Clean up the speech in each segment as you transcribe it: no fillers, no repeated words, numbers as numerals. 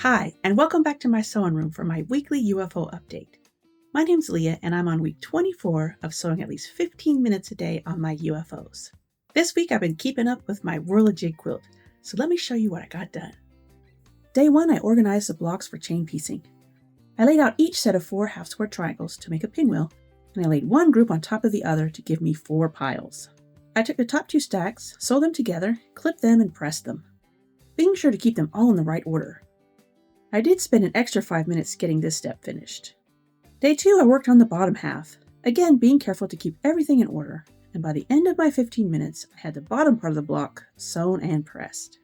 Hi, and welcome back to my sewing room for my weekly UFO update. My name's Leah, and I'm on week 24 of sewing at least 15 minutes a day on my UFOs. This week I've been keeping up with my Whirl jig quilt, so let me show you what I got done. Day 1, I organized the blocks for chain piecing. I laid out each set of 4 half-square triangles to make a pinwheel, and I laid one group on top of the other to give me 4 piles. I took the top 2 stacks, sewed them together, clipped them, and pressed them, being sure to keep them all in the right order. I did spend an extra 5 minutes getting this step finished. Day 2, I worked on the bottom half, again being careful to keep everything in order, and by the end of my 15 minutes, I had the bottom part of the block sewn and pressed.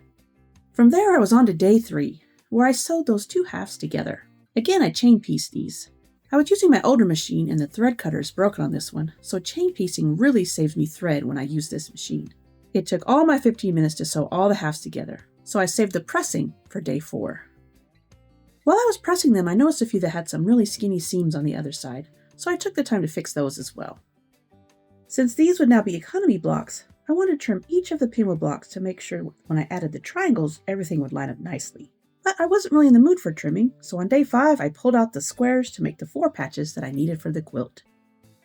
From there, I was on to day 3, where I sewed those 2 halves together. Again, I chain pieced these. I was using my older machine and the thread cutter is broken on this one, so chain piecing really saves me thread when I use this machine. It took all my 15 minutes to sew all the halves together, so I saved the pressing for day 4. While I was pressing them, I noticed a few that had some really skinny seams on the other side, so I took the time to fix those as well. Since these would now be economy blocks, I wanted to trim each of the pinwheel blocks to make sure when I added the triangles, everything would line up nicely. But I wasn't really in the mood for trimming, so on day 5, I pulled out the squares to make the 4 patches that I needed for the quilt.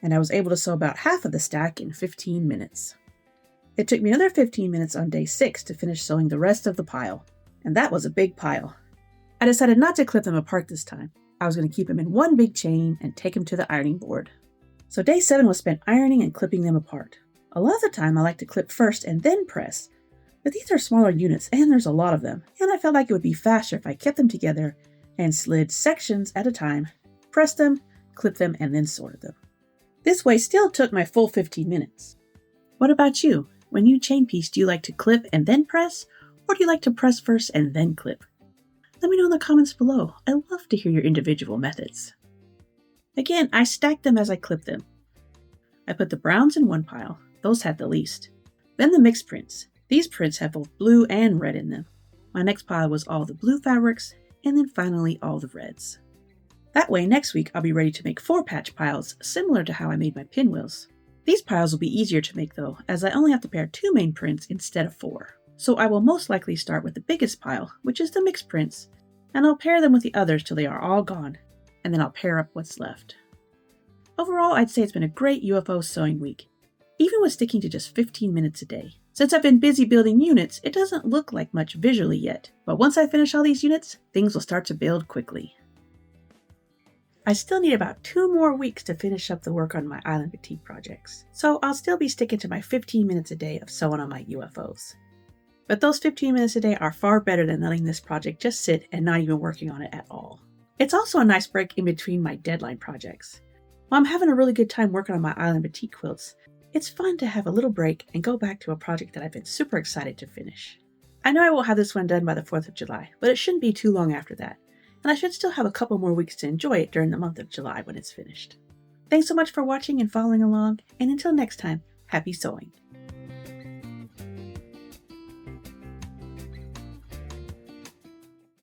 And I was able to sew about half of the stack in 15 minutes. It took me another 15 minutes on day 6 to finish sewing the rest of the pile, and that was a big pile. I decided not to clip them apart this time. I was going to keep them in one big chain and take them to the ironing board. So day 7 was spent ironing and clipping them apart. A lot of the time I like to clip first and then press, but these are smaller units and there's a lot of them, and I felt like it would be faster if I kept them together and slid sections at a time, pressed them, clipped them, and then sorted them. This way still took my full 15 minutes. What about you? When you chain piece, do you like to clip and then press, or do you like to press first and then clip? Let me know in the comments below. I love to hear your individual methods. Again, I stacked them as I clipped them. I put the browns in one pile. Those had the least. Then the mixed prints. These prints have both blue and red in them. My next pile was all the blue fabrics, and then finally all the reds. That way, next week I'll be ready to make 4 patch piles, similar to how I made my pinwheels. These piles will be easier to make though, as I only have to pair 2 main prints instead of 4. So I will most likely start with the biggest pile, which is the mixed prints, and I'll pair them with the others till they are all gone, and then I'll pair up what's left. Overall, I'd say it's been a great UFO sewing week, even with sticking to just 15 minutes a day. Since I've been busy building units, it doesn't look like much visually yet, but once I finish all these units, things will start to build quickly. I still need about 2 more weeks to finish up the work on my Island Batik projects, so I'll still be sticking to my 15 minutes a day of sewing on my UFOs. But those 15 minutes a day are far better than letting this project just sit and not even working on it at all. It's also a nice break in between my deadline projects. While I'm having a really good time working on my Island Batik quilts, it's fun to have a little break and go back to a project that I've been super excited to finish. I know I won't have this one done by the 4th of July, but it shouldn't be too long after that, and I should still have a couple more weeks to enjoy it during the month of July when it's finished. Thanks so much for watching and following along, and until next time, happy sewing!